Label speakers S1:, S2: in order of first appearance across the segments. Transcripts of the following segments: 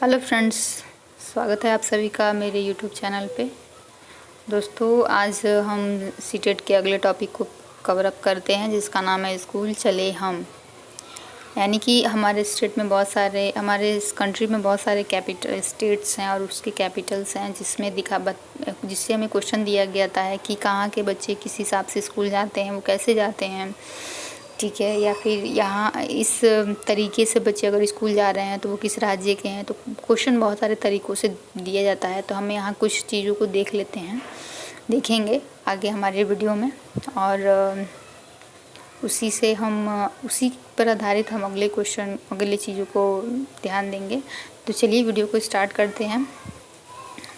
S1: Hello friends, स्वागत है आप सभी का मेरे यूट्यूब चैनल पे। दोस्तों, आज हम सीटेट के अगले टॉपिक को कवर अप करते हैं जिसका नाम है स्कूल चले हम। यानी कि हमारे स्टेट में बहुत सारे, हमारे इस कंट्री में बहुत सारे कैपिटल स्टेट्स हैं और उसके कैपिटल्स हैं जिससे हमें क्वेश्चन दिया गया था कि कहाँ के बच्चे किस हिसाब से स्कूल जाते हैं, वो कैसे जाते हैं, ठीक है। या फिर यहाँ इस तरीके से बच्चे अगर स्कूल जा रहे हैं तो वो किस राज्य के हैं। तो क्वेश्चन बहुत सारे तरीक़ों से दिया जाता है, तो हम यहाँ कुछ चीज़ों को देखेंगे आगे हमारे वीडियो में, और उसी पर आधारित हम अगले चीज़ों को ध्यान देंगे। तो चलिए वीडियो को स्टार्ट करते हैं।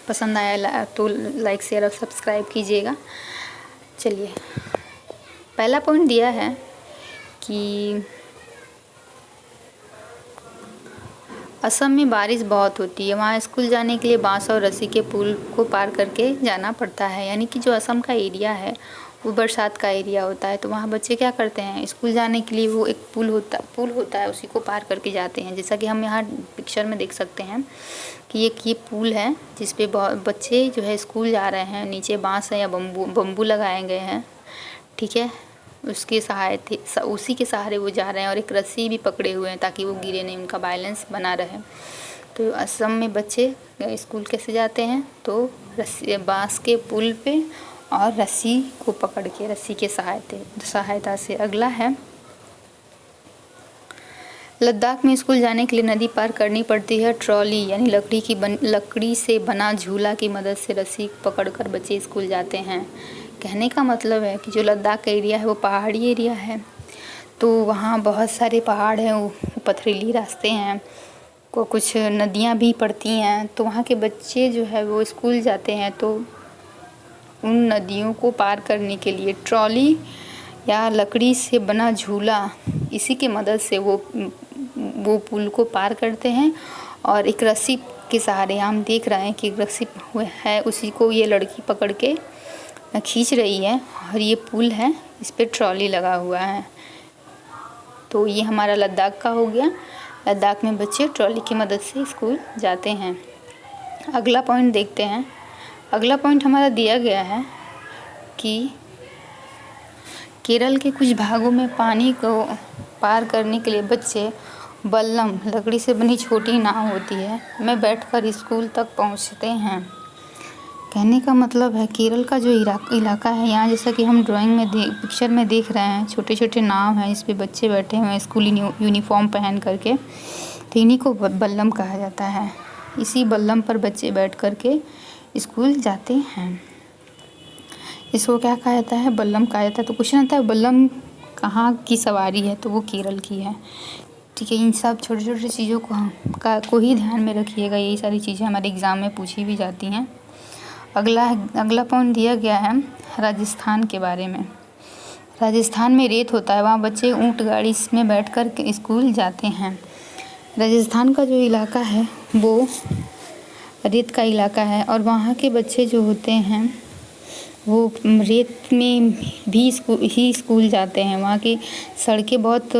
S1: पसंद आया तो लाइक शेयर और सब्सक्राइब कीजिएगा। चलिए, पहला पॉइंट दिया है कि असम में बारिश बहुत होती है, वहाँ स्कूल जाने के लिए बांस और रस्सी के पुल को पार करके जाना पड़ता है। यानी कि जो असम का एरिया है वो बरसात का एरिया होता है, तो वहाँ बच्चे क्या करते हैं, स्कूल जाने के लिए वो एक पुल होता है, उसी को पार करके जाते हैं। जैसा कि हम यहाँ पिक्चर में देख सकते हैं कि ये पुल है जिस पे बहुत बच्चे जो है स्कूल जा रहे हैं। नीचे बांस है या बम्बू लगाए गए हैं, ठीक है। उसी के सहारे वो जा रहे हैं और एक रस्सी भी पकड़े हुए हैं ताकि वो गिरे नहीं, उनका बैलेंस बना रहे। तो असम में बच्चे स्कूल कैसे जाते हैं, तो बांस के पुल पे और रस्सी को पकड़ के, रस्सी के सहायता से। अगला है, लद्दाख में स्कूल जाने के लिए नदी पार करनी पड़ती है। ट्रॉली यानी लकड़ी से बना झूला की मदद से रस्सी पकड़कर बच्चे स्कूल जाते हैं। कहने का मतलब है कि जो लद्दाख का एरिया है वो पहाड़ी एरिया है, तो वहाँ बहुत सारे पहाड़ हैं, वो पथरीली रास्ते हैं, कुछ नदियाँ भी पड़ती हैं। तो वहाँ के बच्चे जो है वो स्कूल जाते हैं, तो उन नदियों को पार करने के लिए ट्रॉली या लकड़ी से बना झूला, इसी की मदद से वो पुल को पार करते हैं। और एक रस्सी के सहारे, हम देख रहे हैं कि रस्सी है, उसी को ये लड़की पकड़ के खींच रही है, और ये पुल है, इस पे ट्रॉली लगा हुआ है। तो ये हमारा लद्दाख का हो गया। लद्दाख में बच्चे ट्रॉली की मदद से स्कूल जाते हैं। अगला पॉइंट देखते हैं। अगला पॉइंट हमारा दिया गया है कि केरल के कुछ भागों में पानी को पार करने के लिए बच्चे बल्लम, लकड़ी से बनी छोटी नाव होती है, में बैठकर स्कूल तक पहुंचते हैं। कहने का मतलब है, केरल का जो इलाका है यहाँ, जैसा कि हम पिक्चर में देख रहे हैं, छोटे छोटे नाव हैं, इस पे बच्चे बैठे हुए हैं स्कूली यूनिफॉर्म पहन करके। तो इन्हीं को बल्लम कहा जाता है। इसी बल्लम पर बच्चे बैठ करके स्कूल जाते हैं। इसको क्या कहा जाता है, बल्लम कहा जाता है। तो क्वेश्चन आता है, बल्लम कहाँ की सवारी है, तो वो केरल की है, ठीक है। इन सब छोटे छोटे चीज़ों को ही ध्यान में रखिएगा, यही सारी चीज़ें हमारे एग्ज़ाम में पूछी भी जाती हैं। अगला पॉइंट दिया गया है राजस्थान के बारे में। राजस्थान में रेत होता है, वहाँ बच्चे ऊँट गाड़ी में बैठकर स्कूल जाते हैं। राजस्थान का जो इलाका है वो रेत का इलाका है, और वहाँ के बच्चे जो होते हैं वो रेत में भी स्कूल जाते हैं। वहाँ की सड़कें बहुत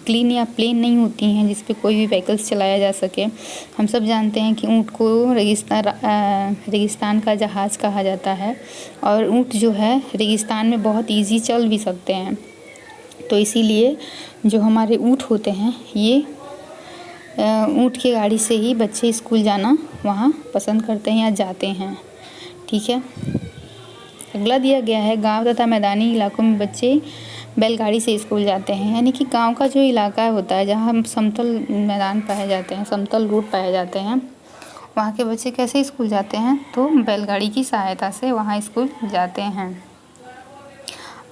S1: क्लीन या प्लेन नहीं होती हैं जिस पे कोई भी व्हीकल्स चलाया जा सके। हम सब जानते हैं कि ऊँट को रेगिस्तान का जहाज़ कहा जाता है, और ऊँट जो है रेगिस्तान में बहुत इजी चल भी सकते हैं। तो इसीलिए जो हमारे ऊँट होते हैं, ये ऊँट की गाड़ी से ही बच्चे स्कूल जाना वहाँ पसंद करते हैं या जाते हैं, ठीक है। अगला दिया गया है, गांव तथा मैदानी इलाकों में बच्चे बैलगाड़ी से स्कूल जाते हैं। यानी कि गांव का जो इलाका होता है, जहां समतल मैदान पाए जाते हैं, समतल रोड पाए जाते हैं, वहां के बच्चे कैसे स्कूल जाते हैं, तो बैलगाड़ी की सहायता से वहां स्कूल जाते हैं।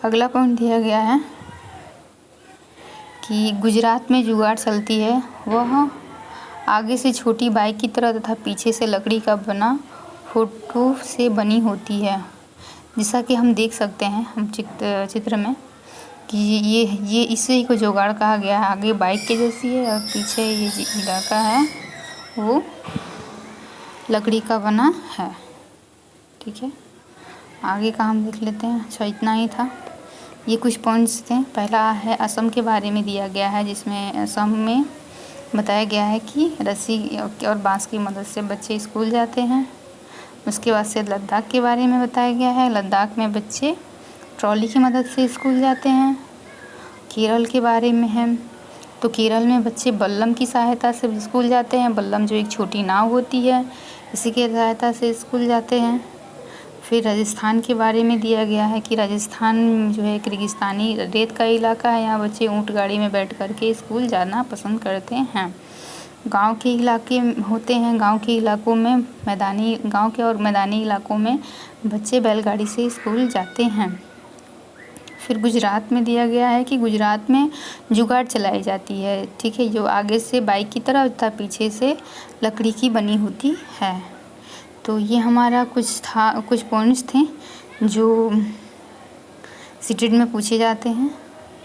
S1: अगला पॉइंट दिया गया है कि गुजरात में जुगाड़ चलती है, वह आगे से छोटी बाइक की तरह तथा पीछे से लकड़ी का बना फोटो से बनी होती है। जैसा कि हम देख सकते हैं हम चित्र में कि ये इसे को जुगाड़ कहा गया है। आगे बाइक के जैसी है और पीछे ये इलाका है वो लकड़ी का बना है, ठीक है। आगे का हम देख लेते हैं। अच्छा, इतना ही था, ये कुछ पॉइंट्स थे। पहला है असम के बारे में दिया गया है, जिसमें असम में बताया गया है कि रस्सी और बांस की मदद से बच्चे स्कूल जाते हैं। उसके बाद से लद्दाख के बारे में बताया गया है। लद्दाख में बच्चे ट्रॉली की मदद से स्कूल जाते हैं। केरल के बारे में है तो केरल में बच्चे बल्लम की सहायता से स्कूल जाते हैं। बल्लम जो एक छोटी नाव होती है, इसी की सहायता से स्कूल जाते हैं। फिर राजस्थान के बारे में दिया गया है कि राजस्थान जो है एक रेगिस्तानी रेत का इलाका है। यहाँ बच्चे ऊँट गाड़ी में बैठ कर के स्कूल जाना पसंद करते हैं। गांव के इलाके होते हैं, गांव के इलाकों में गांव के और मैदानी इलाकों में बच्चे बैलगाड़ी से स्कूल जाते हैं। फिर गुजरात में दिया गया है कि गुजरात में जुगाड़ चलाई जाती है, ठीक है, जो आगे से बाइक की तरह तथा पीछे से लकड़ी की बनी होती है। तो ये हमारा कुछ पॉइंट्स थे जो सीटेट में पूछे जाते हैं,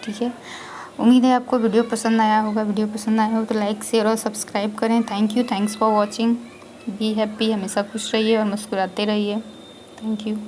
S1: ठीक है। उम्मीद है आपको वीडियो पसंद आया होगा। वीडियो पसंद आया हो तो लाइक शेयर और सब्सक्राइब करें। Thanks for watching. Be happy, हमेशा खुश रहिए और मुस्कुराते रहिए। Thank you.